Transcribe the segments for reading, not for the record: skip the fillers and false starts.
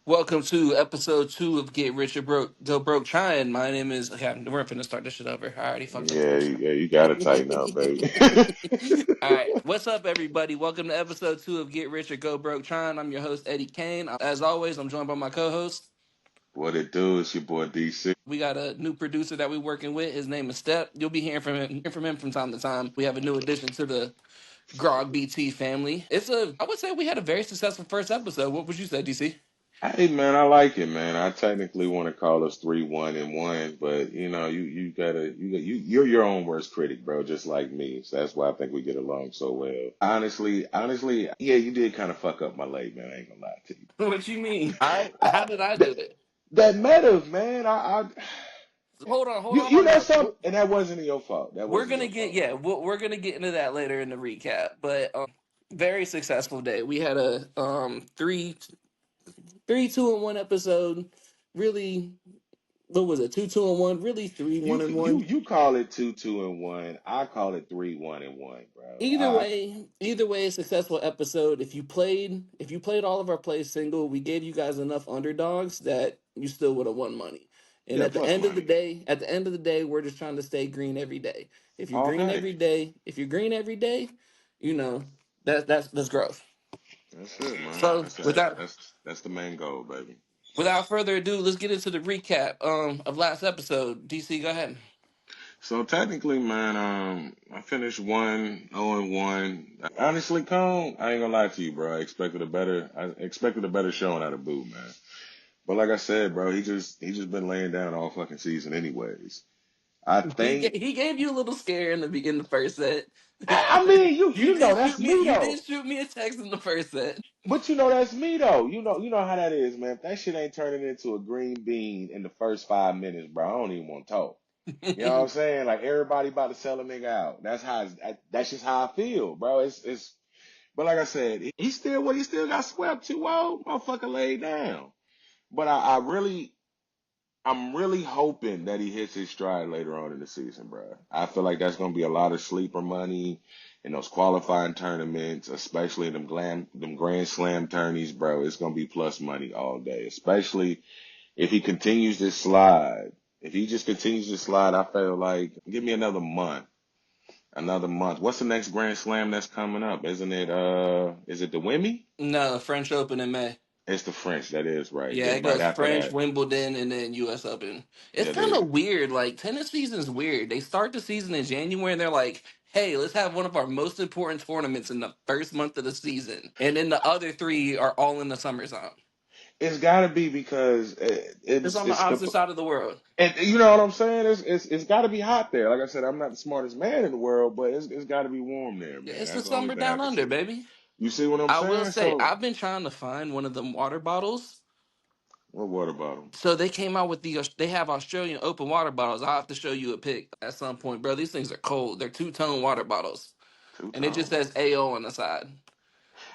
Welcome to episode 2 of Get Rich or Broke, Go Broke Trying. My name is. Okay, we're finna start this shit over. I already fucked up the Yeah, first you gotta tighten up, baby. time. All right, what's up, everybody? Welcome to episode 2 of Get Rich or Go Broke Trying. I'm your host, Eddie Kang. As always, I'm joined by my co-host. What it do is your boy DC. We got a new producer that we're working with. His name is Step. You'll be hearing from time to time. We have a new addition to the Grog BT family. I would say we had a very successful first episode. What would you say, DC? Hey man, I like it, man. I technically want to call us 3-1-1, but you're your own worst critic, bro, just like me. So that's why I think we get along so well. Honestly, yeah, you did kind of fuck up my late, man. I ain't gonna lie to you. What you mean? I, How did I do that, it? that matters, man. Hold on know now. something, and that wasn't your fault. That We're wasn't gonna your get fault. yeah, we're gonna get into that later in the recap. But very successful day. We had a three two and one episode. Really, what was it? 2-2-1. Really three You one and you one. you call it 2-2-1. I call it 3-1-1, bro. Either way, a successful episode. If you played all of our plays single, we gave you guys enough underdogs that you still would have won money. And Yeah, at the plus end of the money day, we're just trying to stay green every day. all day. If you're green every day, you know that's growth. That's it, man. So That's the main goal, baby. without further ado, let's get into the recap of last episode. DC, go ahead. So technically, man, I finished 1-0-1. Honestly, Cone, I ain't gonna lie to you, bro. I expected a better showing out of Boo, man. But like I said, bro, he just been laying down all fucking season, anyways. I think. He gave you a little scare in the first set. I mean, You you know did that's shoot me. me You though. did shoot me a text in the first set. But you know that's me though. You know how that is, man. If that shit ain't turning into a green bean in the first 5 minutes, bro, I don't even want to talk. You know what I'm saying? Like everybody about to sell a nigga out. That's just how I feel, bro. It's. But like I said, he still got swept 2-0. Motherfucker laid down. But I'm really hoping that he hits his stride later on in the season, bro. I feel like that's gonna be a lot of sleeper money in those qualifying tournaments, especially in them Grand Slam tourneys, bro. It's gonna be plus money all day, especially if he continues this slide. If he just continues to slide, I feel like give me another month. Another month. What's the next Grand Slam that's coming up? Is it the Wimmy? No, French Open in May. It's the French, that is right. Yeah, Then it right goes after French, that, Wimbledon, and then U.S. Open. It's yeah, kind they of weird. Like tennis season's weird. They start the season in January, and they're like, "Hey, let's have one of our most important tournaments in the first month of the season," and then the other three are all in the summertime. it's gotta be because It's on the it's the opposite side of the world. and you know what I'm saying? It's gotta be hot there. Like I said, I'm not the smartest man in the world, but it's gotta be warm there, Yeah, man. it's the That's the only summer thing I down can under, see. baby. You see what I'm I will saying? say, So I've been trying to find one of them water bottles. what water bottle? So they came out with they have Australian open water bottles. I'll have to show you a pic at some point, bro. These things are cold. They're two-tone water bottles. Two And it just tone. says AO on the side.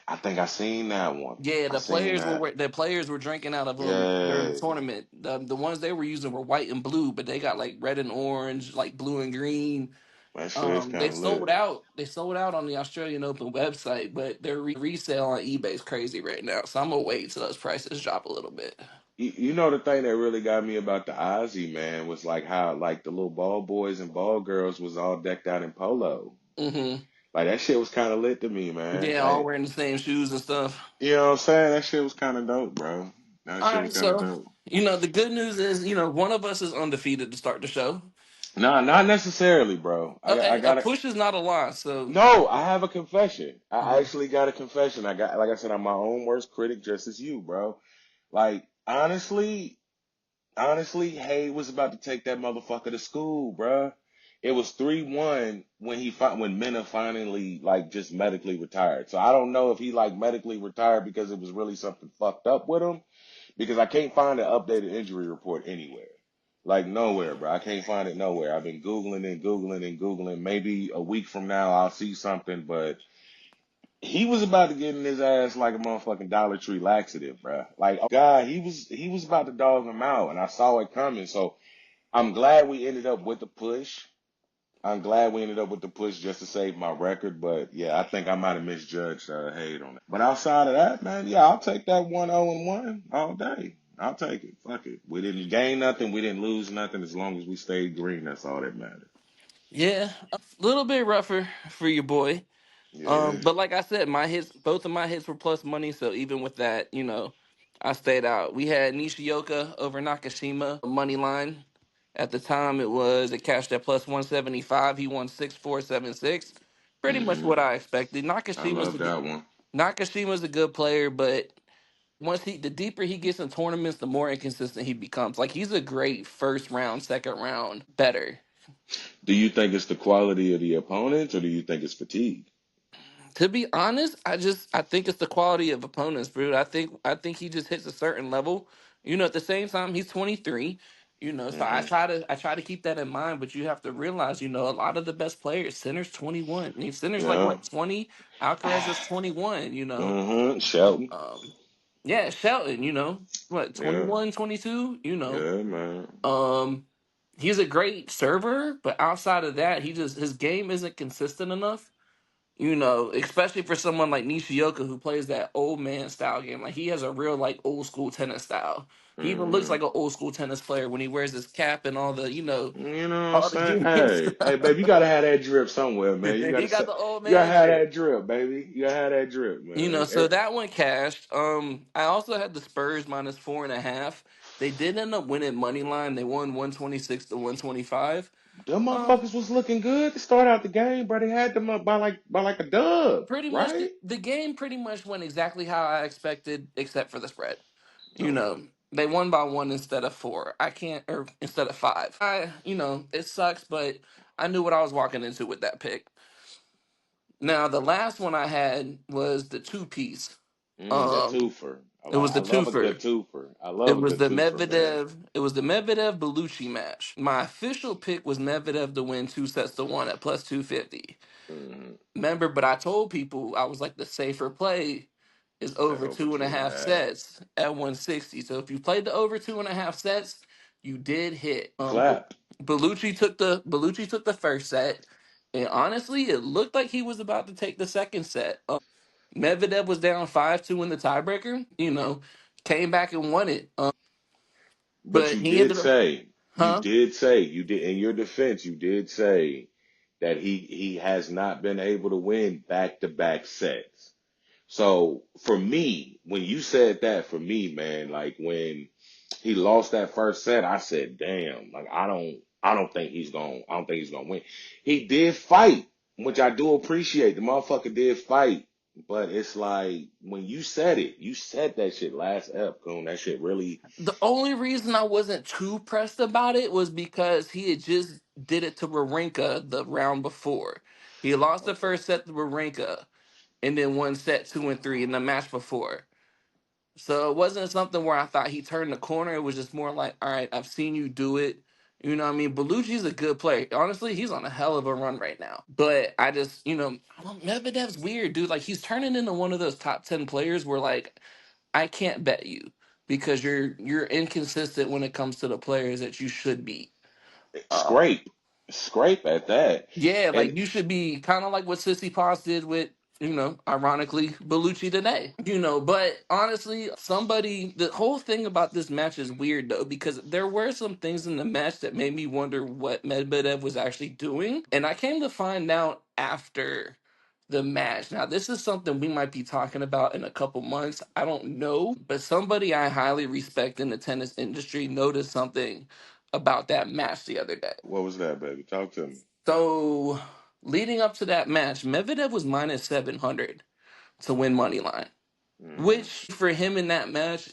I think I seen that one. Yeah, I seen that. the players were drinking out of them during the Yeah, tournament. The ones they were using were white and blue, but they got like red and orange, like blue and green. that shit is They kind of sold lit. out. They sold out on the Australian Open website, but their resale on eBay is crazy right now. So I'm gonna wait till those prices drop a little bit. You know the thing that really got me about the Ozzy man was like how like the little ball boys and ball girls was all decked out in polo. Hmm. Like that shit was kind of lit to me, man. Yeah, all Like wearing the same shoes and stuff. you know what I'm saying? That shit was kind of dope, bro. That All shit was right, kind of so dope. the good news is one of us is undefeated to start the show. Nah, not necessarily, bro. I Okay, a got to push is not a loss. So No, I have a confession. I Mhm. actually got a confession. Like I said, I'm my own worst critic, just as you, bro. Like honestly, Hay was about to take that motherfucker to school, bro. It was 3-1 when Mena finally like just medically retired. So I don't know if he like medically retired because it was really something fucked up with him because I can't find an updated injury report anywhere. Like nowhere, bro. I can't find it nowhere. I've been Googling and Googling and Googling. Maybe a week from now I'll see something, but he was about to get in his ass like a motherfucking Dollar Tree laxative, bro. Like, oh God, he was about to dog him out, and I saw it coming. So I'm glad we ended up with the push. I'm glad we ended up with the push just to save my record, but yeah, I think I might have misjudged Hate on it. But outside of that, man, yeah, I'll take that 1-0-1 all day. I'll take it. Fuck it. We didn't gain nothing. We didn't lose nothing. As long as we stayed green, that's all that matters. Yeah, a little bit rougher for your boy. Yeah. But like I said, both of my hits were plus money. So even with that, I stayed out. We had Nishioka over Nakashima money line. At the time, it cashed at plus 175. He won 6-4, 7-6. Pretty much Hmm. what I expected. I love that one. Nakashima's a good player, but the deeper he gets in tournaments, the more inconsistent he becomes. Like he's a great first round, second round better. Do you think it's the quality of the opponents, or do you think it's fatigue? To be honest, I think it's the quality of opponents, bro. I think he just hits a certain level. At the same time, he's 23. So I Hmm. try to keep that in mind. But you have to realize, a lot of the best players, center's 21. I mean, center's like Yeah. what 20. Alcaraz is 21. Hmm. Shelton. Um, yeah, Shelton. What Yeah. 21, 22. Yeah, man. Um, he's a great server, but outside of that, his game isn't consistent enough. Especially for someone like Nishioka who plays that old man style game. Like he has a real like old school tennis style. He even looks Hmm. like an old school tennis player when he wears his cap and all the You know what I'm all the saying? gear and Hey, stuff. baby, you gotta have that drip somewhere, man. You He gotta got say, the old you gotta man have drip. that drip, baby. You gotta have that drip, man. So that one cashed. I also had the Spurs minus 4.5. They did end up winning money line. They won 126 to 125. Them Um, motherfuckers was looking good to start out the game, bro. They had them up by like a dub, Pretty much right? the game pretty much went exactly how I expected, except for the spread. Okay. They won by one instead of four. I can't, or instead of five. It sucks, but I knew what I was walking into with that pick. Now, the last one I had was the two piece. The Um, twofer. it was I the love a twofer. good twofer. I It love a was good the twofer, man. Medvedev. It was the Medvedev Belushi match. My official pick was Medvedev to win 2-1 at plus 250. Hmm. Remember, but I told people I was like the safer play is At over over two and a two and a half half. sets at 160. So if you played the over 2.5 sets, you did hit. Clap. Bellucci took the first set, and honestly, it looked like he was about to take the second set. Medvedev was down 5-2 in the tiebreaker. Came back and won it. But But he ended up, huh? you did in your defense, you did say that he has not been able to win back to back sets. So for me, when you said that for me, man, like when he lost that first set, I said, damn, like I don't think he's gonna win. He did fight, which I do appreciate. The motherfucker did fight. But it's like when you said that shit last ep, Coon. That shit really The only reason I wasn't too pressed about it was because he had just did it to Wawrinka the round before. He lost the okay. first set to Wawrinka and then won set 2 and 3 in the match before. So it wasn't something where I thought he turned the corner. It was just more like, all right, I've seen you do it. You know what I mean? Bellucci's a good player. Honestly, he's on a hell of a run right now. But I just, Medvedev's weird, dude. Like he's turning into one of those top 10 players where like I can't bet you because you're inconsistent when it comes to the players that you should be. Um, Scrape, scrape at that. yeah, And like you should be kind of like what Sissy Poss did with, ironically, Bellucci today. But honestly, the whole thing about this match is weird though, because there were some things in the match that made me wonder what Medvedev was actually doing. And I came to find out after the match. Now, this is something we might be talking about in a couple months. I don't know, but somebody I highly respect in the tennis industry noticed something about that match the other day. what was that, baby? Talk to me. So, leading up to that match, Medvedev was minus 700 to win money line, Hmm. which for him in that match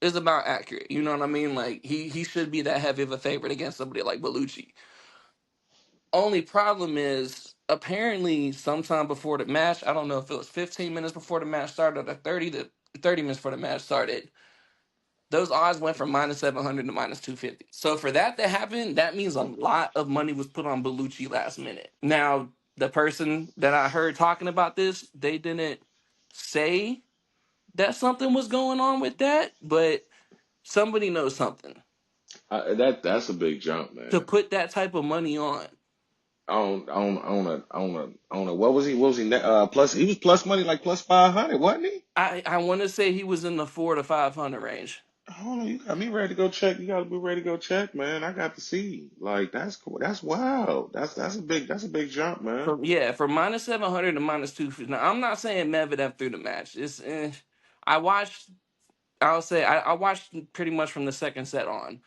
is about accurate. You know what I mean? Like he should be that heavy of a favorite against somebody like Bellucci. Only problem is apparently sometime before the match, I don't know if it was 15 minutes before the match started or 30 minutes before the match started. Those odds went from minus 700 to minus 250. So for that to happen, that means a lot of money was put on Bellucci last minute. Now, the person that I heard talking about this, they didn't say that something was going on with that, but somebody knows something That's a big jump, to man. put that type of money on. what was he? What was he? Plus he was plus money like plus 500, wasn't he? I want to say he was in the 400 to 500 range. Hold on, you got me ready to go check. You got to be ready to go check, man. I got to see. Like that's cool. That's wild. That's a big jump, man. From -700 to -250. Now I'm not saying Medvedev through the match. I watched. I'll say I watched pretty much from the second set on.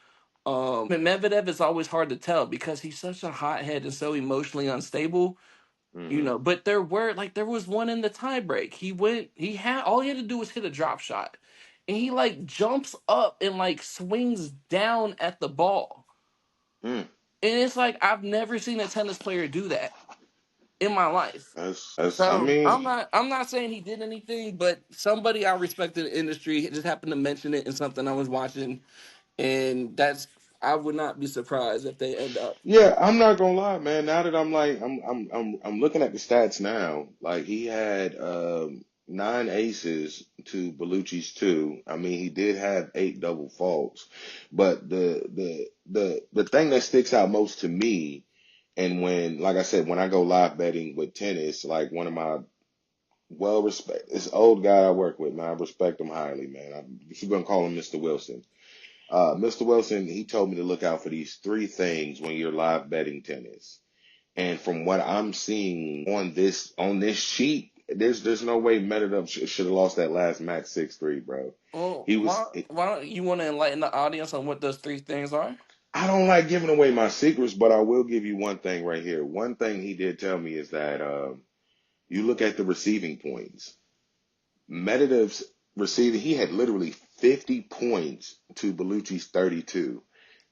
And Medvedev is always hard to tell because he's such a hothead and so emotionally unstable. Hmm. But there was one in the tiebreak. All he had to do was hit a drop shot, and he like jumps up and like swings down at the ball, Hmm. and it's like I've never seen a tennis player do that in my life. That's. I So mean, I'm not saying he did anything, but somebody I respect in the industry just happened to mention it in something I was watching, and I would not be surprised if they end up. yeah, I'm not gonna lie, man. Now that I'm like, I'm looking at the stats now. Like he had 9 aces to Bellucci's 2. I mean, he did have 8 double faults, but the thing that sticks out most to me, and when, like I said, when I go live betting with tennis, like one of my well respect, this old guy I work with, man, I respect him highly, man. I'm gonna call him Mr. Wilson. Mr. Wilson, he told me to look out for these 3 things when you're live betting tennis. And from what I'm seeing on this sheet, there's no way Medvedev should have lost that last match 6-3, bro. Well, He why was. why don't you want to enlighten the audience on what those three things are? I don't like giving away my secrets, but I will give you one thing right here. One thing he did tell me is that you look at the receiving points. Medvedev's receiving, he had literally 50 points to Bellucci's 32.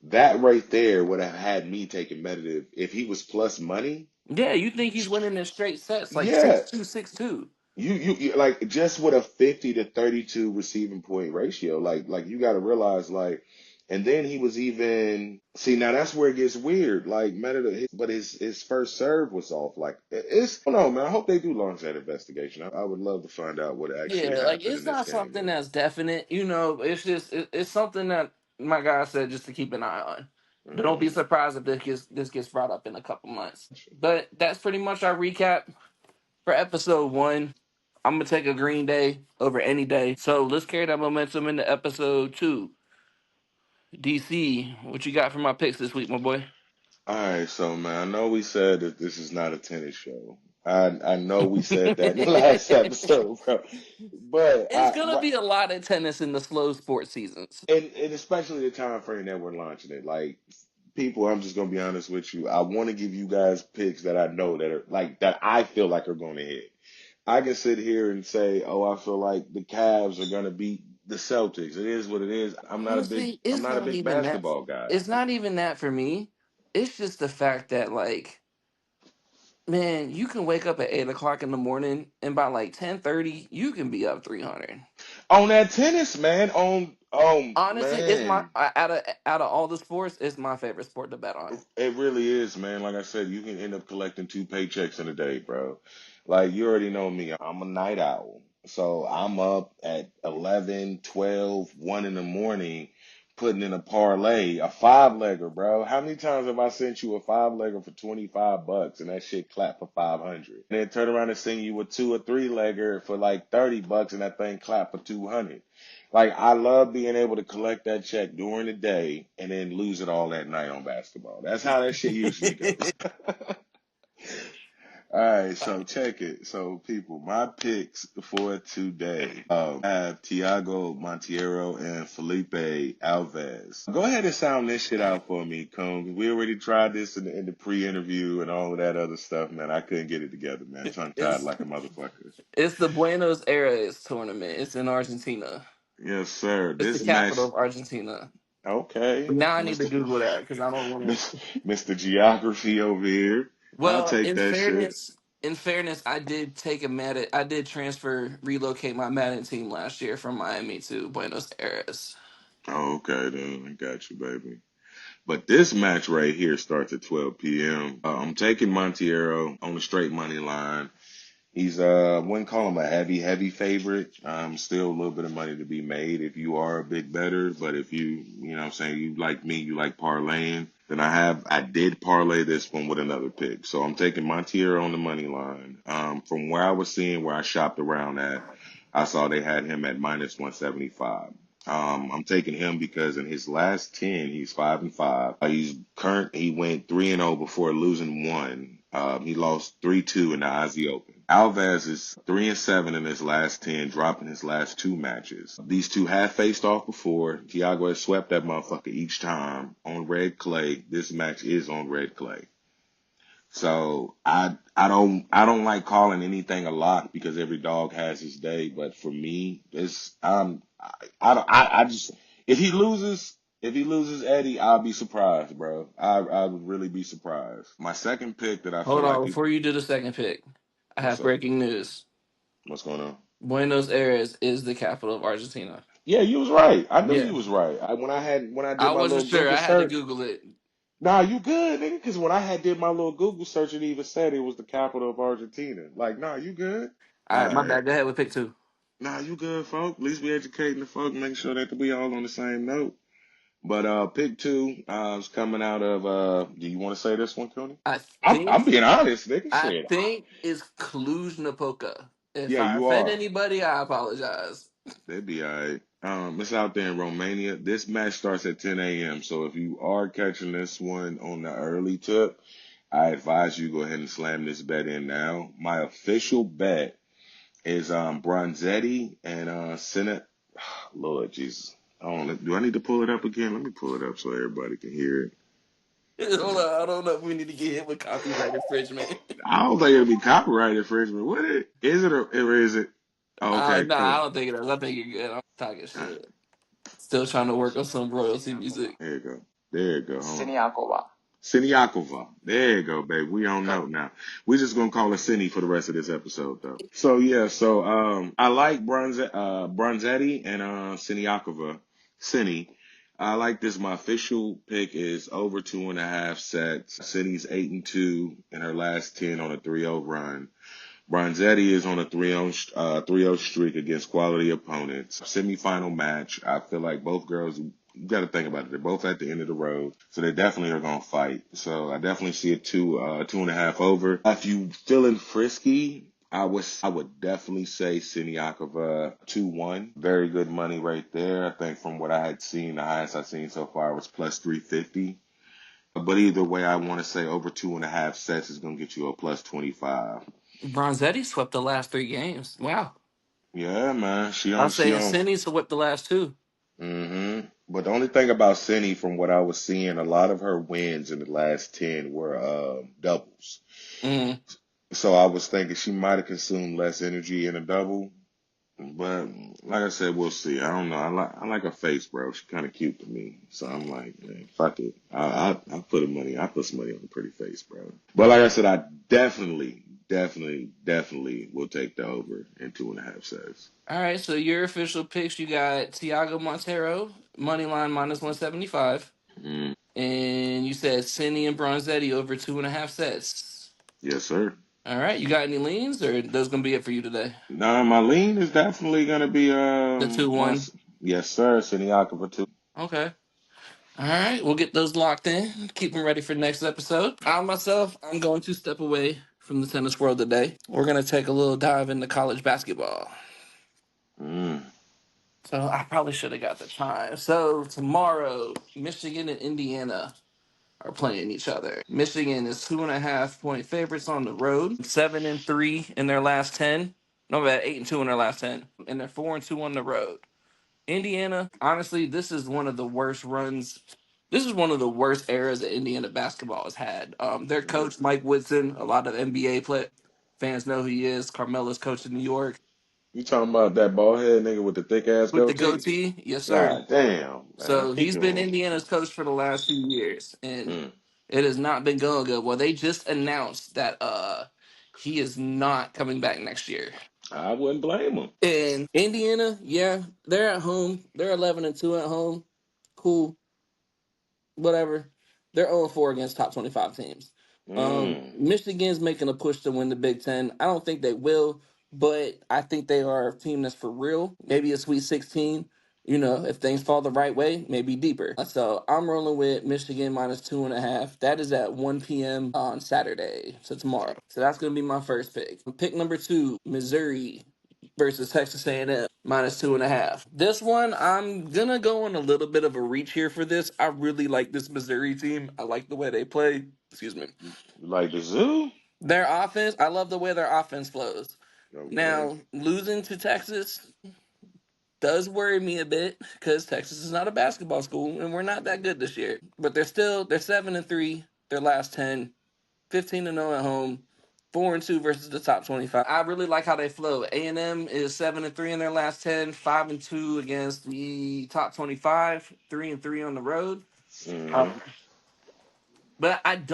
That right there would have had me taking Medvedev if he was plus money. Yeah, you think he's winning in straight sets like Yeah, 6-2, 6-2. you like just with a 50 to 32 receiving point ratio, like you got to realize like, and then he was even see now that's where it gets weird. Like Medvedev, but his first serve was off. Like I don't know, man. I hope they do launch that investigation. I would love to find out what actually Yeah, like happened it's in this not game, something man. that's definite. It's something that my guy said just to keep an eye on. But don't be Mm. surprised if this gets brought up in a couple months. But that's pretty much our recap for episode one. I'm gonna take a Green Day over any day. So let's carry that momentum into episode two. DC, what you got for my picks this week, my boy? All right, so man, I know we said that this is not a tennis show. I know we said that in the last episode, bro. But It's gonna be a lot of tennis in the slow sports seasons. and especially the time frame that we're launching it. Like people, I'm just gonna be honest with you. I want to give you guys picks that I know that are like that I feel like are going to hit. I can sit here and say, oh, I feel like the Cavs are gonna beat the Celtics. It is what it is. Honestly, I'm it's not a not big even that. basketball guy. It's not even that for me. It's just the fact that, like, man, you can wake up at 8 o'clock in the morning, and by like 10:30, you can be up 300. On that tennis, man. On Honestly, it's my man. out of all the sports, it's my favorite sport to bet on. It really is, man. Like I said, you can end up collecting 2 paychecks in a day, bro. Like you already know me. I'm a night owl. So I'm up at 11, 12, 1 in the morning putting in a parlay, a 5-legger, bro. How many times have I sent you a 5-legger for $25 and that shit clapped for 500? And then turn around and send you a 2 or 3-legger for like $30 and that thing clapped for 200. Like I love being able to collect that check during the day and then lose it all at night on basketball. That's how that shit usually goes. All right, so check it. So people, my picks for today. I have Tiago Monteiro and Felipe Alves. Go ahead and sound this shit out for me, Cone. We already tried this in the pre-interview and all of that other stuff, man. I couldn't get it together, man. Tongue tied It's like a motherfucker. it's the Buenos Aires tournament. It's in Argentina. Yes, sir. It's the This capital match, of Argentina. okay, Now I need to Mr. Google that because I don't want to. Mr. Geography over here. I'll Well, take in that shit. fairness, I did take a Madden. I did relocate my Madden team last year from Miami to Buenos Aires. Oh, okay, then I got you, baby. But this match right here starts at 12 p.m. I'm taking Monteiro on the straight money line. He's wouldn't call him a heavy favorite. Still a little bit of money to be made if you are a big better. But if you know what I'm saying, you like me, you like parlaying, Then I did parlay this one with another pick. So I'm taking Montier on the money line. From where I was seeing, where I shopped around at, I saw they had him at minus 175. I'm taking him because in his last 10, he's 5-5. He went 3-0 before losing one. He lost 3-2 in the Aussie Open. Alves is 3-7 in his last 10, dropping his last two matches. These two have faced off before. Thiago has swept that motherfucker each time on red clay. This match is on red clay. So I don't like calling anything a lock because every dog has his day. But for me, it's I just if he loses Eddie, I'll be surprised, bro. I would really be surprised. My second pick that I feel Hold like on, before you do the second pick, I what's have up? breaking news. What's going on? Buenos Aires is the capital of Argentina. Yeah, you was right. I knew Yeah. you was right. When I did I my wasn't little sure. Google I had to search. Google it. Nah, you good, nigga? Because when I did my little Google search, it even said it was the capital of Argentina. Like, nah, you good? All All right, my right. bad. Go ahead with pick two. Nah, you good, folk. At least we educating the folk, making sure that we all on the same note. But pick two is coming out of do you want to say this one, Cooney? I I'm think being honest, nigga. I Shit. think it's Cluj Napoca. If Yeah, I you offend are. anybody, I apologize. They'd be all right. It's out there in Romania. This match starts at 10 a.m. So if you are catching this one on the early tip, I advise you go ahead and slam this bet in now. My official bet is Bronzetti and Senate. Lord Jesus. Do I need to pull it up again? Let me pull it up so everybody can hear it. Hold on, I don't know if we need to get hit with copyright infringement. I don't think it'll be copyright infringement, would it? Is it or is it? Okay, No, I cool. don't think it is. I think you're good. I'm talking shit. Still trying to work on some royalty music. There you go. There you go. Siniakova. There you go, baby. We on note now. We're just gonna call her Cini for the rest of this episode, though. So yeah, I like Bronzetti and Siniakova. Cini. I like this. My official pick is over 2.5 sets. Cini's 8-2 in her last 10 on a 3-0 run. Bronzetti is on a 3-0 streak against quality opponents. Semifinal match. I feel like both girls, you got to think about it. They're both at the end of the road, so they definitely are going to fight. So I definitely see a 2.5 over. If you feeling frisky, I would definitely say Siniakova 2-1. Very good money right there. I think from what I had seen, the highest I've seen so far was plus 350. But either way, I want to say over 2.5 sets is going to get you a plus 25. Bronzetti swept the last three games. Wow. Yeah, man. She I'll on say she on. Cini swept the last two. But the only thing about Cindy, from what I was seeing, a lot of her wins in the last 10 were doubles. Mm. So I was thinking she might have consumed less energy in a double. But like I said, we'll see. I don't know. I like her face, bro. She's kind of cute to me. So I'm like, man, fuck it. I put some money on a pretty face, bro. But like I said, I definitely will take the over in 2.5 sets. All right, so your official picks, you got Tiago Montero, money line minus 175. Mm, And you said Cini and Bronzetti over 2.5 sets. yes, sir. All right, you got any leans, or that's gonna be it for you today? No, my lean is definitely gonna be The 2-1. yes sir, Siniakova 2. Okay. All right, we'll get those locked in. Keep them ready for next episode. I'm going to step away from the tennis world today. We're gonna take a little dive into college basketball. Mm. So I probably should have got the time. So tomorrow, Michigan and Indiana are playing each other. Michigan is 2.5 point favorites on the road. 7-3 in their last 10. No, bad. 8-2 in their last 10, and they're 4-2 on the road. Indiana, honestly, this is one of the worst runs. This is one of the worst eras that Indiana basketball has had. Their Yeah. coach Mike Woodson, a lot of NBA fans know who he is. Carmela's coach in New York You talking about that bald head nigga with the thick ass with the goatee? goatee, yes sir. God damn, man. So He he's been can Indiana's coach for the last few years, and mm. it has not been going good. Well, they just announced that he is not coming back next year. I wouldn't blame him. And Indiana, yeah, they're at home. They're 11-2 at home. Cool, whatever. They're 0-4 against top 25 teams. Mm. Michigan's making a push to win the Big Ten. I don't think they will, but I think they are a team that's for real. Maybe a Sweet 16. If things fall the right way, maybe deeper. So I'm rolling with Michigan -2.5. That is at 1 p.m. on Saturday, so tomorrow. So that's gonna be my first pick. Pick number two, Missouri versus Texas A&M -2.5. This one, I'm gonna go on a little bit of a reach here for this. I really like this Missouri team. I like the way they play. Excuse me. You like the zoo? Their offense, I love the way their offense flows. Okay. Now, losing to Texas does worry me a bit because Texas is not a basketball school and we're not that good this year. But they're 7-3, their last 10, 15-0 at home, 4-2 versus the top 25. I really like how they flow. A&M is 7-3 in their last 10, 5-2 against the top 25, 3-3 on the road. Mm-hmm. But I've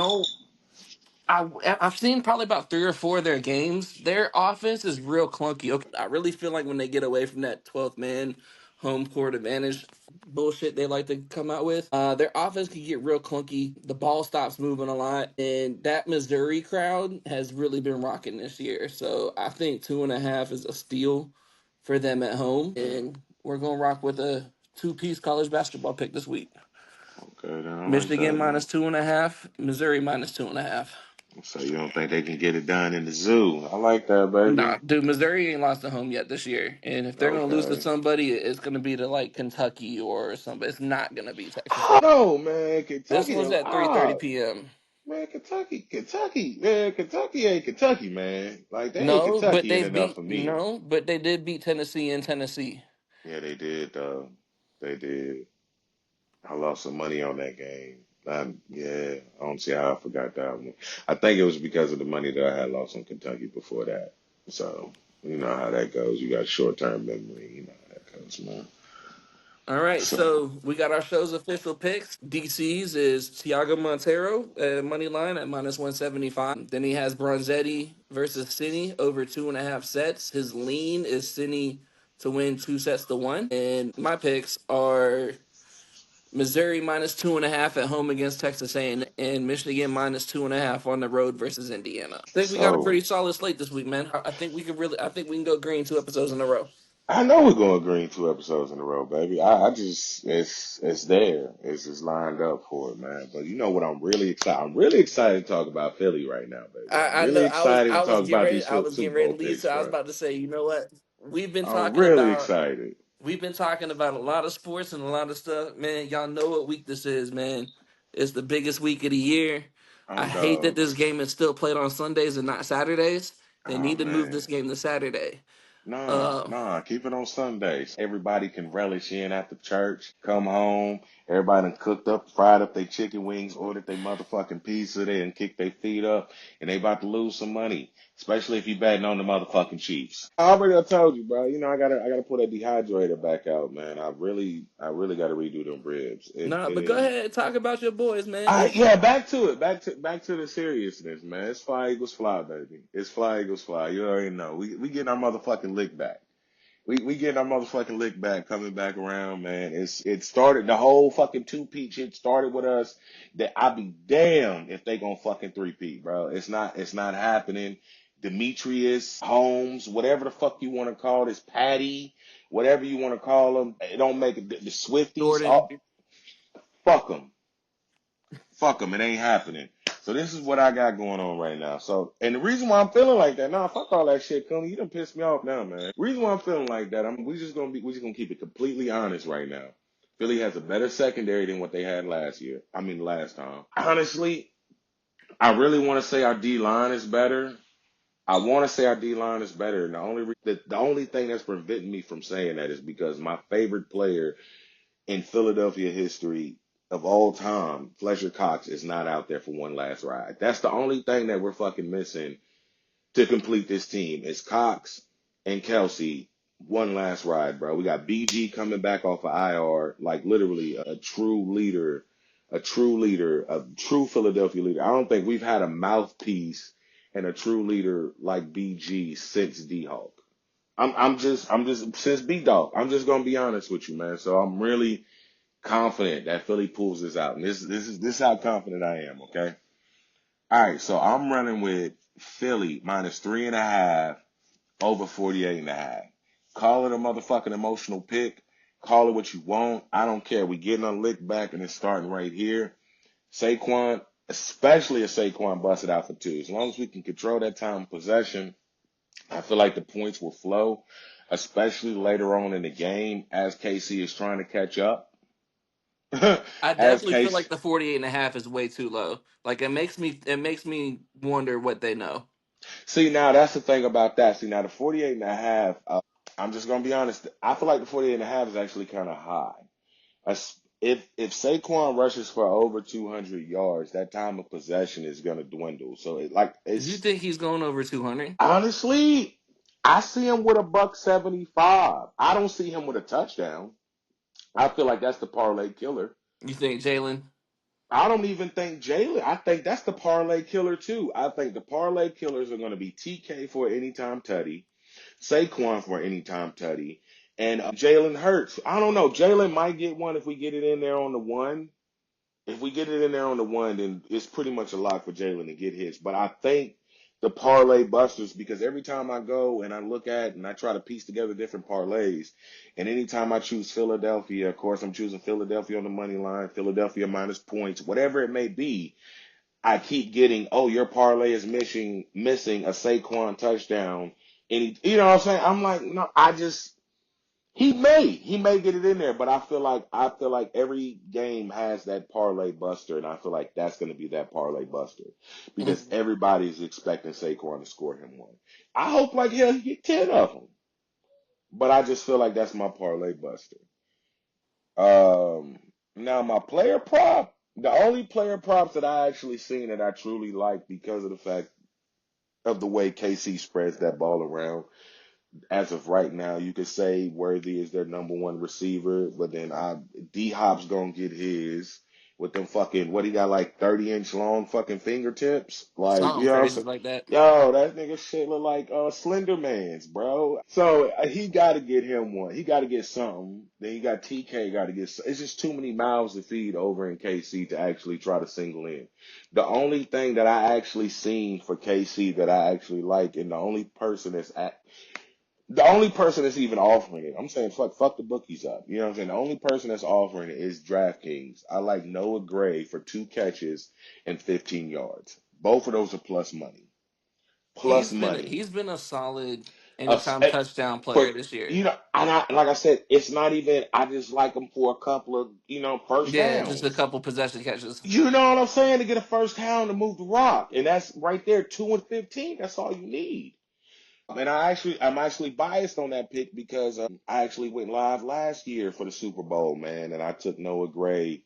seen probably about 3 or 4 of their games. Their offense is real clunky. Okay, I really feel like when they get away from that 12th man home court advantage bullshit they like to come out with, their offense can get real clunky. The ball stops moving a lot, and that Missouri crowd has really been rocking this year. So I think 2.5 is a steal for them at home, and we're gonna rock with a two-piece college basketball pick this week. Okay, then I like Michigan that, man. -2.5, Missouri -2.5. So you don't think they can get it done in the zoo? I like that, Nah, baby. dude, Missouri ain't lost at home yet this year, and if they're gonna lose to Okay. somebody, it's gonna be to like Kentucky or somebody. It's not gonna be Texas. No, man, This Kentucky one's them at 3:30 odd. p.m. Man, Kentucky ain't Kentucky, man. Like they ain't No, but Kentucky they enough beat for me. no, but they did beat Tennessee in Tennessee. Yeah, they did. They did. I lost some money on that game. Yeah, I don't see how I forgot that one. I think it was because of the money that I had lost on Kentucky before that. So you know how that goes. You got short-term memory. You know how that goes, man. All right, So so we got our show's official picks. DC's is Tiago Montero money line at -175. Then he has Bronzetti versus Cine over 2.5 sets. His lean is Cine to win 2 sets to 1. And my picks are Missouri -2.5 at home against Texas A&M, and Michigan -2.5 on the road versus Indiana. I think we got a so pretty solid slate this week, man. I think we could really. I think we can go green 2 episodes in a row. I know we're going green 2 episodes in a row, baby. I just it's there. It's just lined up for it, man. But you know what? I'm really excited. I'm really excited to talk about Philly right now, baby. I'm I really know. excited to I was talk getting about ready. these I was Super getting ready Bowl to lead. picks, So I was bro. about to say, you know what? We've been I'm talking really about. excited. We've been talking about a lot of sports and a lot of stuff, man. Y'all know what week this is, man. It's the biggest week of the year. I I'm hate that dog. this game is still played on Sundays and not Saturdays. They Oh need to move man. this game to Saturday. Nah, Uh, nah, keep it on Sundays. Everybody can relish in after church, come home. Everybody done cooked up, fried up their chicken wings, ordered their motherfucking pizza, they done kicked their feet up, and they about to lose some money. Especially if you betting on the motherfucking Chiefs. I already done told you, bro. You know, I gotta pull that dehydrator back out, man. I really gotta redo them ribs. It nah, it but go is. ahead and talk about your boys, man. I yeah, back to it. Back to the seriousness, man. It's fly Eagles fly, baby. It's fly Eagles fly. You already know. We getting our motherfucking lick back. We getting our motherfucking lick back, coming back around, man. It started the whole fucking two-peat shit started with us. That I be damned if they gonna fucking three-peat, bro. It's not happening. Demetrius, Holmes, whatever the fuck you want to call this, Patty, whatever you want to call them, it don't make it. The Swifties, Jordan. all fuck them. Fuck them. It ain't happening. So this is what I got going on right now. So, and the reason why I'm feeling like that, nah, fuck all that shit, Coney. You done pissed me off now, man. Reason why I'm feeling like that, we just gonna keep it completely honest right now. Philly has a better secondary than what they had last year. I mean, last time. Honestly, I really want to say our D line is better. I want to say our D line is better. And the only thing that's preventing me from saying that is because my favorite player in Philadelphia history of all time, Fletcher Cox is not out there for one last ride. That's the only thing that we're fucking missing to complete this team is Cox and Kelsey. One last ride, bro. We got BG coming back off of IR, like literally a true leader, a true Philadelphia leader. I don't think we've had a mouthpiece and a true leader like BG since D Hawk. I'm just since B Dog. I'm just gonna be honest with you, man. So I'm really confident that Philly pulls this out. And this is how confident I am, okay? All right, so I'm running with Philly -3.5 over 48.5. Call it a motherfucking emotional pick. Call it what you want. I don't care. We getting a lick back and it's starting right here. Saquon, especially if Saquon busted out for two. As long as we can control that time of possession, I feel like the points will flow, especially later on in the game as KC is trying to catch up. I As definitely feel like KC, the 48.5 is way too low. Like it makes me wonder what they know. see now that's the thing about that. See now the 48 and a half, I'm just gonna be honest. I feel like the 48 and a half is actually kind of high. If Saquon rushes for over 200 yards, that time of possession is gonna dwindle. So You it's think he's going over 200? honestly, I see him with a buck 75. I don't see him with a touchdown. I feel like that's the parlay killer. You think Jalen? I don't even think Jalen. I think that's the parlay killer too. I think the parlay killers are going to be TK for anytime tutty, Saquon for anytime tutty, and Jalen Hurts. I don't know. Jalen might get one if we get it in there on the one. If we get it in there on the one, then it's pretty much a lock for Jalen to get his. But I think the parlay busters, because every time I go and I look at and I try to piece together different parlays, and anytime I choose Philadelphia, of course I'm choosing Philadelphia on the money line, Philadelphia minus points, whatever it may be, I keep getting, oh, your parlay is missing a Saquon touchdown. And you know what I'm saying? I'm like, no, he may get it in there, but I feel like every game has that parlay buster, and I feel like that's going to be that parlay buster because Mhm. everybody's expecting Saquon to score him one. I hope like hell he get 10 of them, but I just feel like that's my parlay buster. Now my player prop, the only player props that I actually seen that I truly like because of the fact of the way KC spreads that ball around as of right now, you could say Worthy is their number one receiver, but then D Hop's gonna get his with them fucking what he got like 30-inch long fucking fingertips. Like, you Something know what I'm crazy saying? like that. Yo, that nigga shit look like Slender Man's, bro. So he gotta get him one. He gotta get something. Then you got TK gotta get it's just too many mouths to feed over in KC to actually try to single in. The only thing that I actually seen for KC that I actually like, and the only person that's even offering it, I'm saying fuck the bookies up. You know what I'm saying? The only person that's offering it is DraftKings. I like Noah Gray for 2 catches and 15 yards. Both of those are plus money. Plus He's been a, money. he's been a solid Uh, anytime touchdown for player this year. you know, and like I said, it's not even. I just like him for a couple of first Yeah, just a downs. couple possession catches. You know what I'm saying? To get a first down to move the rock, and that's right there, 2 and 15. That's all you need. And I'm actually biased on that pick because I actually went live last year for the Super Bowl, man, and I took Noah Gray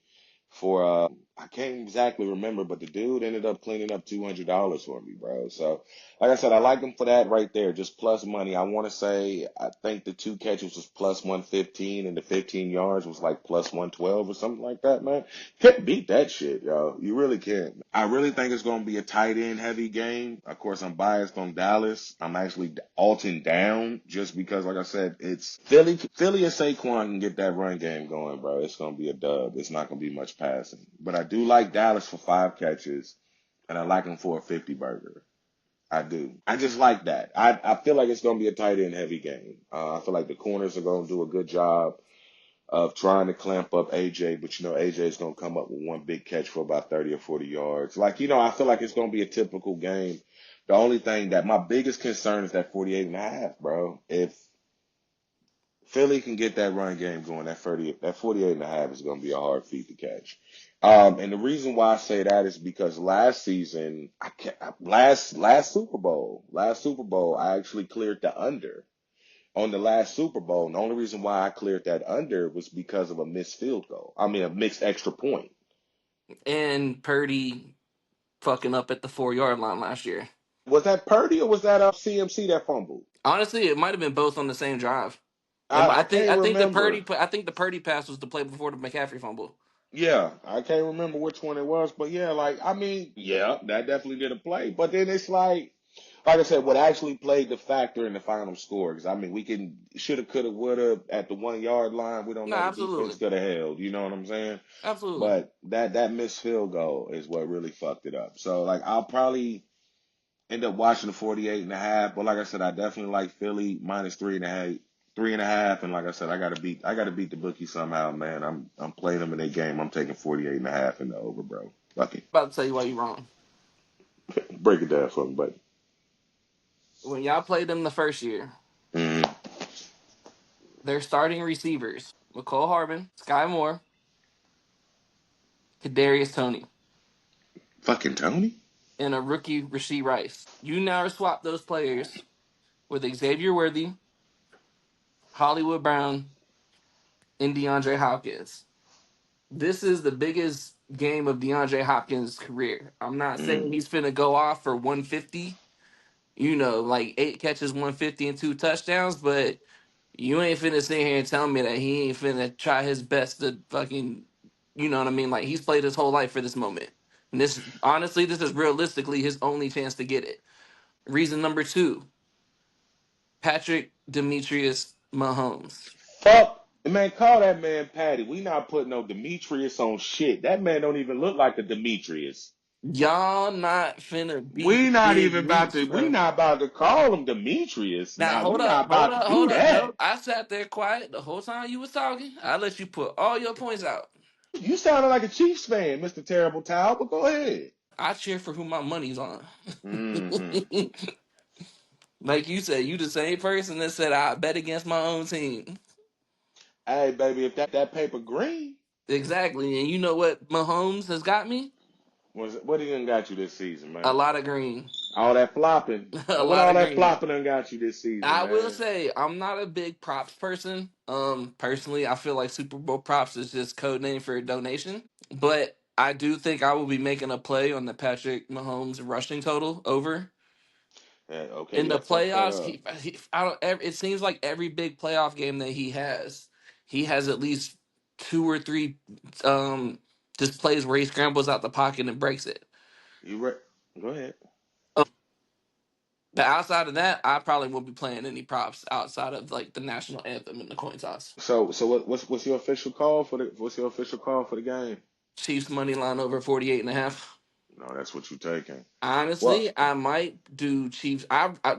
for I can't exactly remember, but the dude ended up cleaning up $200 for me, bro. So, like I said, I like him for that right there, just plus money. I want to say I think the 2 catches was plus 115, and the 15 yards was like plus 112 or something like that, man. Can't beat that shit, yo. You really can't. I really think it's going to be a tight end heavy game. Of course, I'm biased on Dallas. I'm actually alting down just because, like I said, it's Philly. Philly and Saquon can get that run game going, bro. It's going to be a dub. It's not going to be much passing. But I do like Dallas for 5 catches, and I like him for a 50 burger. I do. I just like that. I feel like it's going to be a tight end heavy game. I feel like the corners are going to do a good job of trying to clamp up AJ, but AJ is going to come up with one big catch for about 30 or 40 yards. Like, I feel like it's going to be a typical game. The only thing that my biggest concern is that 48 and a half, bro. If Philly can get that run game going, that 48 and a half is going to be a hard feat to catch. And the reason why I say that is because last season, last Super Bowl, I actually cleared the under on the last Super Bowl. And the only reason why I cleared that under was because of a missed field goal. I mean, a mixed extra point. And Purdy fucking up at the 4 yard line last year. Was that Purdy or was that CMC that fumbled? Honestly, it might have been both on the same drive. I I think can't I think the remember. Purdy pass was the play before the McCaffrey fumble. Yeah, I can't remember which one it was, but yeah, like I mean, yeah, that definitely did a play. But then it's like I said, what actually played the factor in the final score? Because I mean, we can shoulda, coulda, woulda at the 1 yard line. We don't No, know the defense absolutely, could have held. You know what I'm saying? absolutely. But that missed field goal is what really fucked it up. So like I'll probably end up watching the 48 and a half. But like I said, I definitely like Philly minus 3.5. 3.5, and like I said, I gotta beat the bookie somehow, man. I'm playing them in their game. I'm taking 48.5 in the over, bro. Fuck it. About to tell you why you're wrong. Break it down for me, buddy. When y'all played them the first year, Mm. their starting receivers: McCole Harbin, Sky Moore, Kadarius Toney, Fucking Tony? and a rookie Rasheed Rice. You now swap those players with Xavier Worthy, Hollywood Brown, and DeAndre Hopkins. This is the biggest game of DeAndre Hopkins' career. I'm not saying Mm. he's finna go off for 150, like 8 catches, 150, and 2 touchdowns, but you ain't finna sit here and tell me that he ain't finna try his best to fucking, you know what I mean? Like, he's played his whole life for this moment. And this is realistically his only chance to get it. Reason number two: Patrick Demetrius Mahomes. Fuck, man, call that man Patty. We not putting no Demetrius on shit. That man don't even look like a Demetrius. Y'all not finna beat Big Meech, We bro. not about to call him Demetrius. Now Nah, we hold up, not about to do hold up. that. No, I sat there quiet the whole time you was talking. I let you put all your points out. You sounded like a Chiefs fan, Mr. Terrible Towel, but go ahead. I cheer for who my money's on. Mm-hmm. Like you said, you the same person that said I bet against my own team. Hey, baby, if that paper green, Exactly, and you know what Mahomes has got me? what he done got you this season, A man? lot of green, All that flopping. a What lot all of that green. flopping done got you this season, I will man? say I'm not a big props person. Personally, I feel like Super Bowl props is just code name for a donation. But I do think I will be making a play on the Patrick Mahomes rushing total over Yeah, okay, in yeah, the fuck that playoffs. up. I don't. It seems like every big playoff game that he has at least 2 or 3 um just plays where he scrambles out the pocket and breaks it. You re- Go ahead. But outside of that, I probably won't be playing any props outside of like the national anthem and the coin toss. So what's your official call for the game? Chiefs money line over 48.5. No, that's what you taking. Well, Honestly, I might do Chiefs.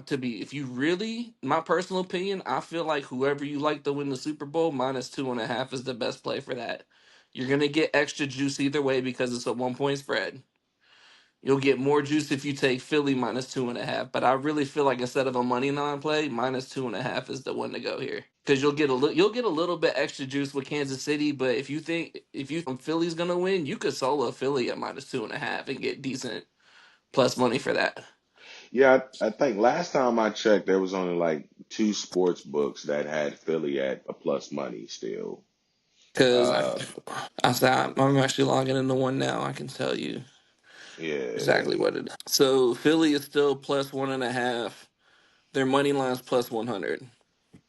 To be, if you really, my personal opinion, I feel like whoever you like to win the Super Bowl -2.5 is the best play for that. You're gonna get extra juice either way because it's a 1 point spread. You'll get more juice if you take Philly -2.5, but I really feel like instead of a money line play, -2.5 is the one to go here because you'll get a little bit extra juice with Kansas City. But if you Philly's gonna win, you could solo Philly at -2.5 and get decent plus money for that. yeah, I think last time I checked, there was only like two sports books that had Philly at a plus money still. Because Uh, I said I'm actually logging into one now. I can tell you yeah. exactly what it is. So Philly is still +1.5. Their money line's +100.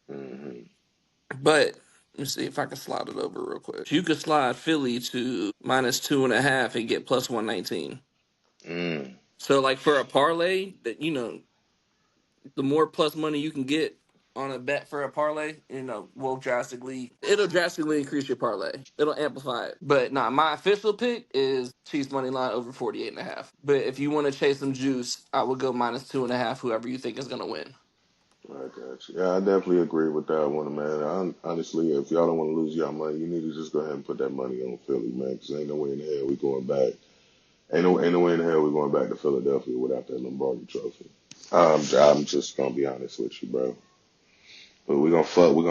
Hmm. But let me see if I can slide it over real quick. You could slide Philly to -2.5 and get +119. Mm. So like for a parlay, that the more plus money you can get on a bet for a parlay, it'll drastically increase your parlay. It'll amplify it. But nah, my official pick is Chiefs money line over 48.5. But if you want to chase some juice, I would go -2.5, whoever you think is gonna win. I got you. Yeah, I definitely agree with that one, man. Honestly, if y'all don't want to lose y'all money, you need to just go ahead and put that money on Philly, man. Because ain't no way in the hell we going back. Ain't no way in the hell we going back to Philadelphia without that Lombardi Trophy. I'm just gonna be honest with you, bro. But we're gonna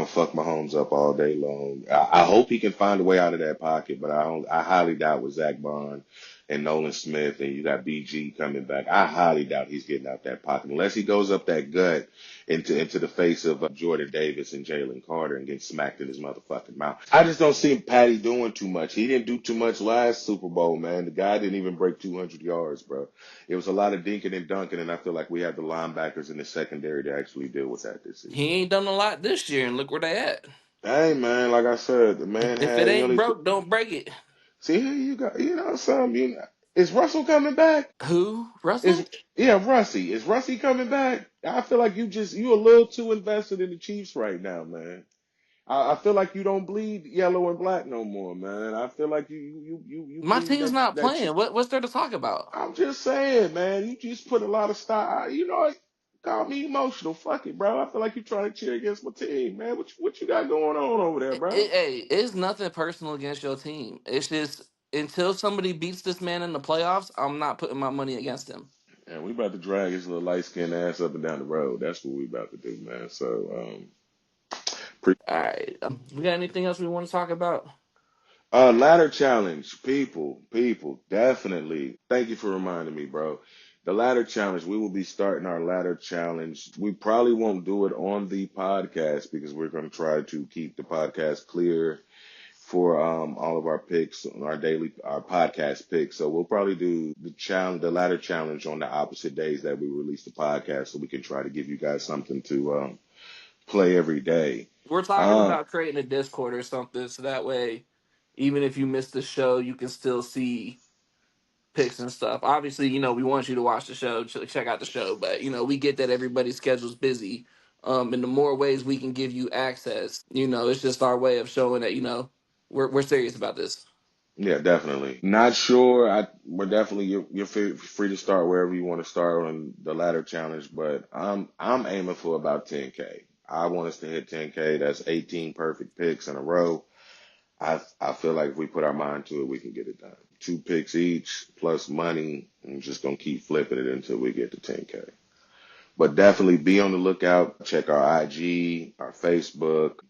fuck Mahomes up all day long. I hope he can find a way out of that pocket, but I highly doubt with Zach Bond and Nolan Smith and you got BG coming back. I highly doubt he's getting out that pocket unless he goes up that gut into the face of Jordan Davis and Jalen Carter and gets smacked in his motherfucking mouth. I just don't see Patty doing too much. He didn't do too much last Super Bowl, man. The guy didn't even break 200 yards, bro. It was a lot of dinking and dunking, and I feel like we have the linebackers in the secondary to actually deal with that this He season. ain't done a lot this year, and look where they at. Hey man, like I said, the man If it had he ain't only broke, don't break it. see here you got some is Russell coming back? Who? Is Russell? Yeah, Russie. Is Russie coming back? I feel like you a little too invested in the Chiefs right now, man. I feel like you don't bleed yellow and black no more, man. I feel like you My bleed team's not that playing. What's there to talk about? I'm just saying, man, you just put a lot of style. Call me emotional. Fuck it, bro. I feel like you're trying to cheer against my team, man. What you got going on over there, bro? Hey, it's nothing personal against your team. It's just until somebody beats this man in the playoffs, I'm not putting my money against him. And we about to drag his little light skinned ass up and down the road. That's what we about to do, man. So, All right, we got anything else we want to talk about? ladder challenge, people, definitely. Thank you for reminding me, bro. The ladder challenge, we will be starting our ladder challenge. We probably won't do it on the podcast because we're going to try to keep the podcast clear for all of our picks, our podcast picks. So we'll probably do the ladder challenge on the opposite days that we release the podcast, so we can try to give you guys something to play every day. We're talking Uh, about creating a Discord or something, so that way, even if you miss the show, you can still see picks and stuff. Obviously, we want you to watch the show, check out the show, but we get that everybody's schedule's busy. And the more ways we can give you access, it's just our way of showing that we're serious about this. Yeah, definitely. Not sure. We're definitely you're free to start wherever you want to start on the ladder challenge, but I'm aiming for about 10K. I want us to hit 10K. That's 18 perfect picks in a row. I feel like if we put our mind to it, we can get it done. Two picks each plus money. I'm just gonna keep flipping it until we get to 10K. But definitely be on the lookout. Check our IG, our Facebook,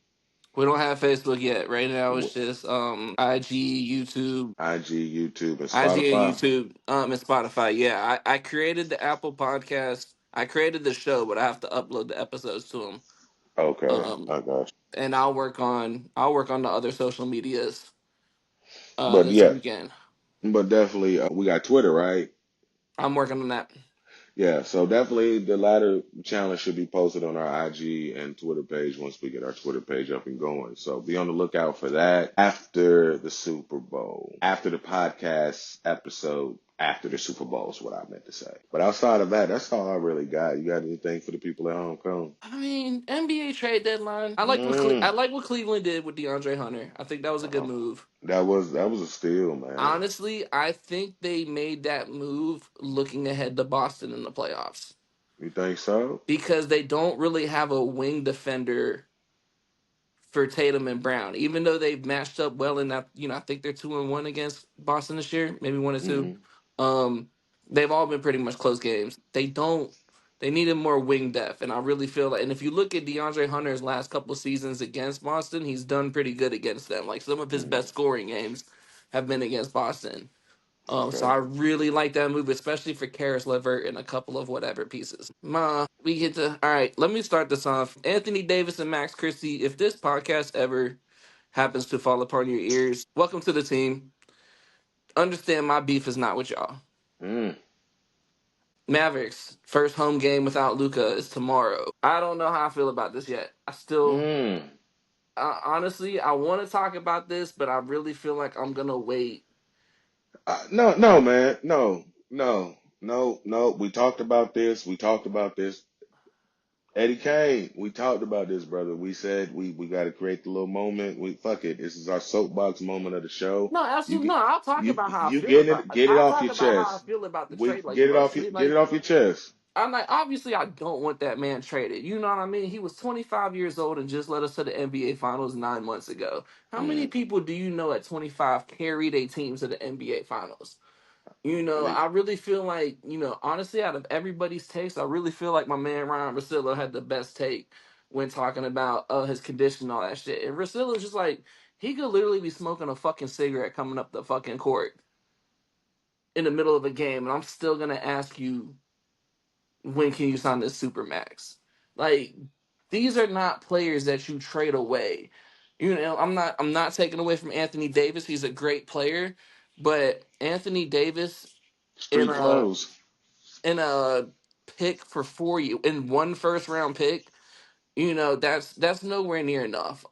We don't have Facebook yet. Right now, it's just IG, YouTube, IG, YouTube, and IG and Spotify. YouTube, and Spotify. Yeah, I created the Apple Podcast. I created the show, but I have to upload the episodes to them. Okay, Um, I got you. and I'll work on the other social medias But this yeah, weekend. but definitely, we got Twitter, right? I'm working on that. Yeah, so definitely the latter challenge should be posted on our IG and Twitter page once we get our Twitter page up and going. So be on the lookout for that after the Super Bowl, after the podcast episode, after the Super Bowl is what I meant to say. But outside of that, that's all I really got. You got anything for the people at home, Cone? I mean, NBA trade deadline. I Mm, like what Cleveland did with DeAndre Hunter. I think that was a good uh, move. that was a steal, man. Honestly, I think they made that move looking ahead to Boston in the playoffs You think so? because they don't really have a wing defender for Tatum and Brown, even though they've matched up well in that. I think they're 2-1 against Boston this year, maybe 1-2. Hmm. Um, they've all been pretty much close games. They don't. They needed more wing depth, and I really feel like. And if you look at DeAndre Hunter's last couple of seasons against Boston, he's done pretty good against them. Like some of his Hmm. best scoring games have been against Boston. So Okay. I really like that move, especially for Karis LeVert and a couple of whatever pieces. We get to all right. Let me start this off. Anthony Davis and Max Christie. If this podcast ever happens to fall upon your ears, welcome to the team. Understand my beef is not with y'all. Mm, Mavericks first home game without Luka is tomorrow. I don't know how I feel about this yet. mm. Honestly, I want to talk about this, but I really feel like I'm gonna wait. No, no, man. No, no, no, no. We talked about this. We talked about this. Eddie Kang, we talked about this, brother. We said we got to create the little moment. We fuck it. This is our soapbox moment of the show. No, You absolutely get no. I'll talk you about how I you feel get about. it get it I'll off talk your about how I chest. feel about the We trade. Like get it off personally, get it like off your chest. I'm like, obviously, I don't want that man traded. You know what I mean? He was 25 years old and just led us to the NBA Finals 9 months ago. How many Mm, people do you know at 25 carried a team to the NBA Finals? I mean, I really feel like, honestly, out of everybody's takes, I really feel like my man Ryan Russillo had the best take when talking about his condition and all that shit. And Russillo's just like, he could literally be smoking a fucking cigarette coming up the fucking court in the middle of a game, and I'm still gonna ask you, when can you sign this super max? Like, these are not players that you trade away. I'm not taking away from Anthony Davis. He's a great player, but Anthony Davis in street a clothes. in a pick for 4 years in one first round pick, that's nowhere near enough.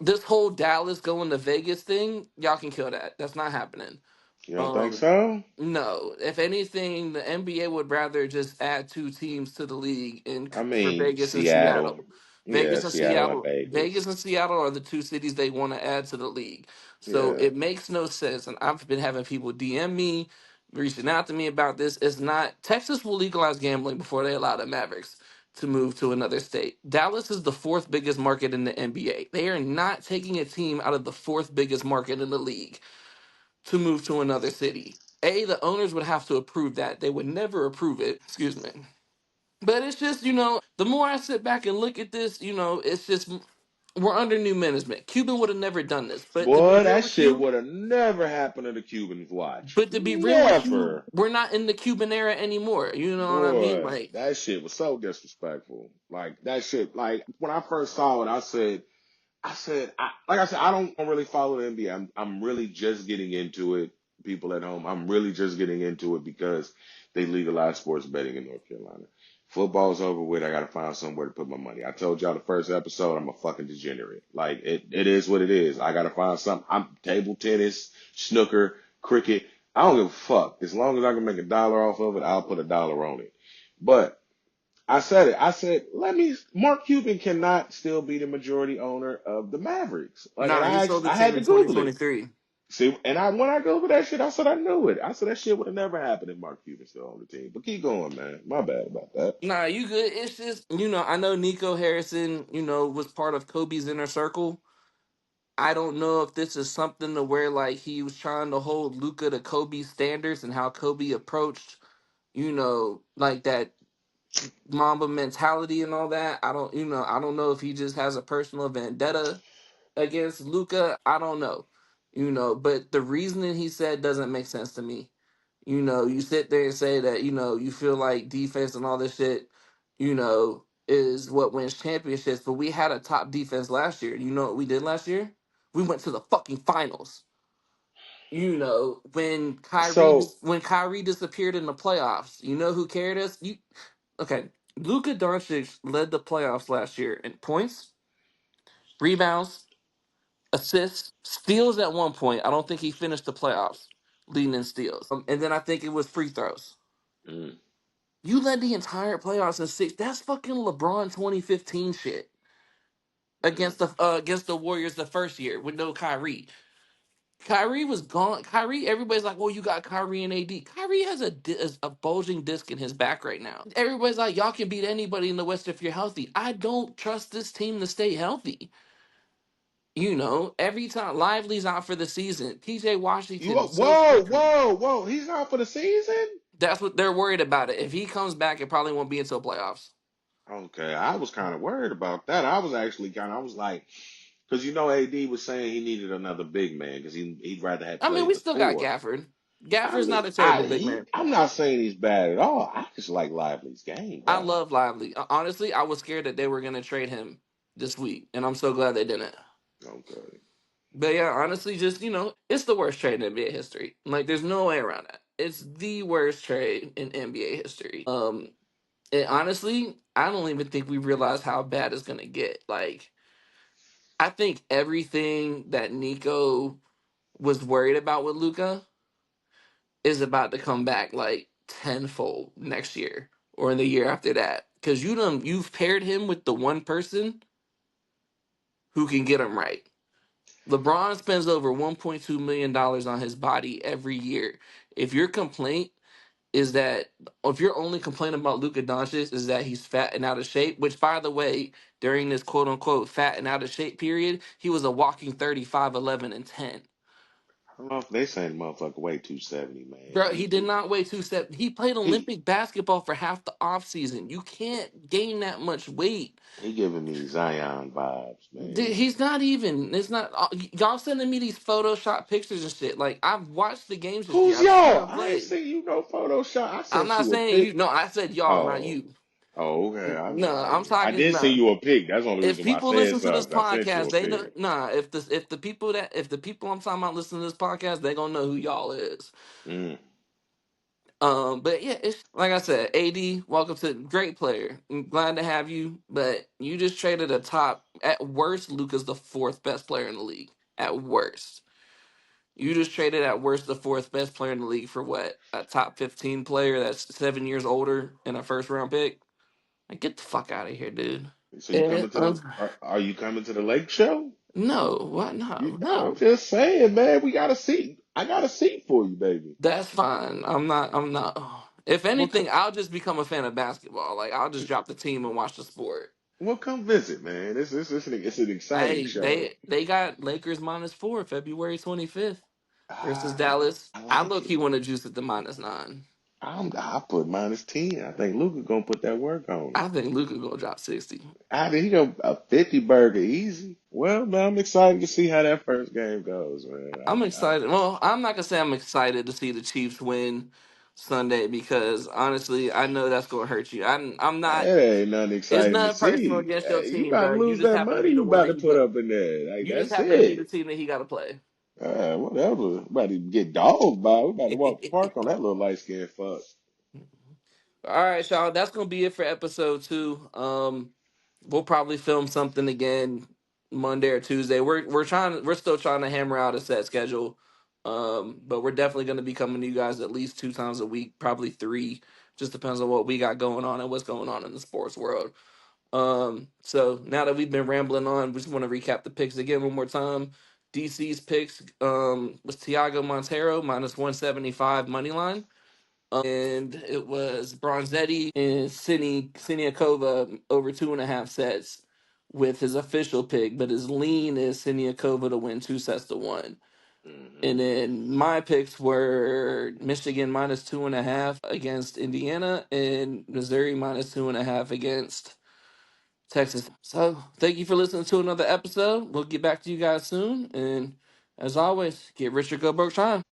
This whole Dallas going to Vegas thing, y'all can kill that. That's not happening. You don't think Um, so? no, if anything, the NBA would rather just add two teams to the league I for mean, Vegas and Seattle. Seattle. Yeah, Seattle and Vegas Vegas. and Seattle are the two cities they want to add to the league. So Yeah. it makes no sense. And I've been having people DM me, reaching out to me about this. It's not Texas will legalize gambling before they allow the Mavericks to move to another state. Dallas is the fourth biggest market in the NBA. They are not taking a team out of the fourth biggest market in the league to move to another city. The owners would have to approve that. They would never approve it. Excuse me. But it's just, the more I sit back and look at this, it's just we're under new management. Cuban would have never done this. But to be Boy, real that with shit you, would have never happened to the Cubans. Watch, but to be real with you, never. we're not in the Cuban era anymore. You know what I mean? Boy, Like, that shit was so disrespectful. Like that shit. Like when I first saw it, like I said, I don't really follow the NBA. I'm really just getting into it. People at home, I'm really just getting into it because they legalized sports betting in North Carolina. Football's over with. I gotta find somewhere to put my money. I told y'all the first episode, I'm a fucking degenerate. Like it is what it is. I gotta find something. I'm table tennis, snooker, cricket. I don't give a fuck. As long as I can make $1 off of it, I'll put $1 on it. But I said it. I said, Mark Cuban cannot still be the majority owner of the Mavericks. Like, and nah, he sold the I team had to in Google it. 2023. See, and when I Googled that shit, I said I knew it. I said that shit would have never happened if Mark Cuban still owned the team. But keep going, man. My bad about that. Nah, you good. It's just, I know Nico Harrison, was part of Kobe's inner circle. I don't know if this is something to where like he was trying to hold Luka to Kobe's standards and how Kobe approached, like that Mamba mentality and all that. I don't know if he just has a personal vendetta against Luca. I don't know. But the reasoning he said doesn't make sense to me. You sit there and say that, you feel like defense and all this shit, is what wins championships. But we had a top defense last year. You know what we did last year? We went to the fucking finals. When So, Kyrie disappeared in the playoffs, you know who carried us? Okay. Luka Doncic led the playoffs last year in points, rebounds, assists, steals at one point. I don't think he finished the playoffs leading in steals. And then I think it was free throws. mm, You led the entire playoffs in six. That's fucking LeBron 2015 shit mm. against the Warriors the first year with no Kyrie. Kyrie was gone. Kyrie, everybody's like, "Well, you got Kyrie and AD." Kyrie has a bulging disc in his back right now. Everybody's like, "Y'all can beat anybody in the West if you're healthy." I don't trust this team to stay healthy. Every time Lively's out for the season, PJ Washington is so fucking. whoa. He's out for the season? That's what they're worried about. It. If he comes back, it probably won't be until playoffs. Okay, I was kind of worried about that. I was like, because AD was saying he needed another big man because he'd rather have I mean, played we the still got four. Gafford. I Gafford's mean, not a terrible big man. I'm not saying he's bad at all. I just like Lively's game, I bro. love Lively. Honestly, I was scared that they were gonna trade him this week, and I'm so glad they didn't. Okay. But yeah, honestly, just it's the worst trade in NBA history. Like, there's no way around that. It's the worst trade in NBA history. And honestly, I don't even think we realize how bad it's gonna get. Like, I think everything that Nico was worried about with Luca is about to come back like tenfold next year or in the year after that. Because you've paired him with the one person who can get him right. LeBron spends over $1.2 million on his body every year. If your complaint is that, if your only complaint about Luka Doncic is that he's fat and out of shape, which by the way, during this quote unquote fat and out of shape period, he was a walking 35, 11, and 10. I don't know if they saying the motherfucker weigh 270, man. Bro, he did not weigh 270. He played He Olympic basketball for half the offseason. You can't gain that much weight. he giving me Zion vibes, Dude, man. he's not even. It's not. Y'all sending me these Photoshop pictures and shit. Like, I've watched the games this year. Who's I've seen y'all? him I ain't play. seen you no Photoshop. I I'm sent not you a saying you. pic. No, I said y'all, not Oh, you. oh, okay. No, I'm I talking. did send No, you a pic. That's the only if reason why I people said listen to this something. I sent you podcast, a they know. pic. Nah, if the people I'm talking about listen to this podcast, they gonna know who y'all is. Mm. But yeah, it's like I said, AD, welcome to great player. I'm glad to have you, but you just traded a top. At worst, Luca's the fourth best player in the league. At worst, you just traded at worst the fourth best player in the league for what? A top 15 player that's 7 years older and a first round pick. Like, get the fuck out of here, dude. So you Yeah, coming to the? Are you coming to the lake show? No, what? No, I'm no. just saying, man. We got a seat. I got a seat for you, baby. That's fine. I'm not. I'm not. If Well, anything, I'll just become a fan of basketball. Like I'll just drop the team and watch the sport. come visit, man. It's an exciting Hey, show. they got Lakers -4 February 25th versus Ah, Dallas. I I like look, it. he want to juice it to -9. I put -10. I think Luka gonna put that work on it. I think Luka gonna drop 60. I think he gonna a 50 burger easy. Well, man, I'm excited to see how that first game goes, man. I'm excited. Well, I'm not gonna say I'm excited to see the Chiefs win Sunday because honestly, I know that's gonna hurt you. I'm not. It ain't nothing It's exciting to nothing personal see. against your You team, about to bro. You lose just that happen to money be the you one about that to he put go. up in there. Like You just that's happen to be the it. team that he got to play. Whatever. About to get dogged by. We about to walk the park on that little light skinned fuck. All right, y'all. That's gonna be it for episode 2. We'll probably film something again Monday or Tuesday. We're still trying to hammer out a set schedule. But we're definitely gonna be coming to you guys at least 2 times a week, probably 3. Just depends on what we got going on and what's going on in the sports world. So now that we've been rambling on, we just want to recap the picks again one more time. DC's picks was Tiago Montero -175 money line. And it was Bronzetti and Siniakova over 2.5 sets with his official pick, but his lean is Siniakova to win 2 sets to 1. Hmm. And then my picks were Michigan -2.5 against Indiana and Missouri -2.5 against Texas A&M. So thank you for listening to another episode. We'll get back to you guys soon. And as always, get rich or go broke trying.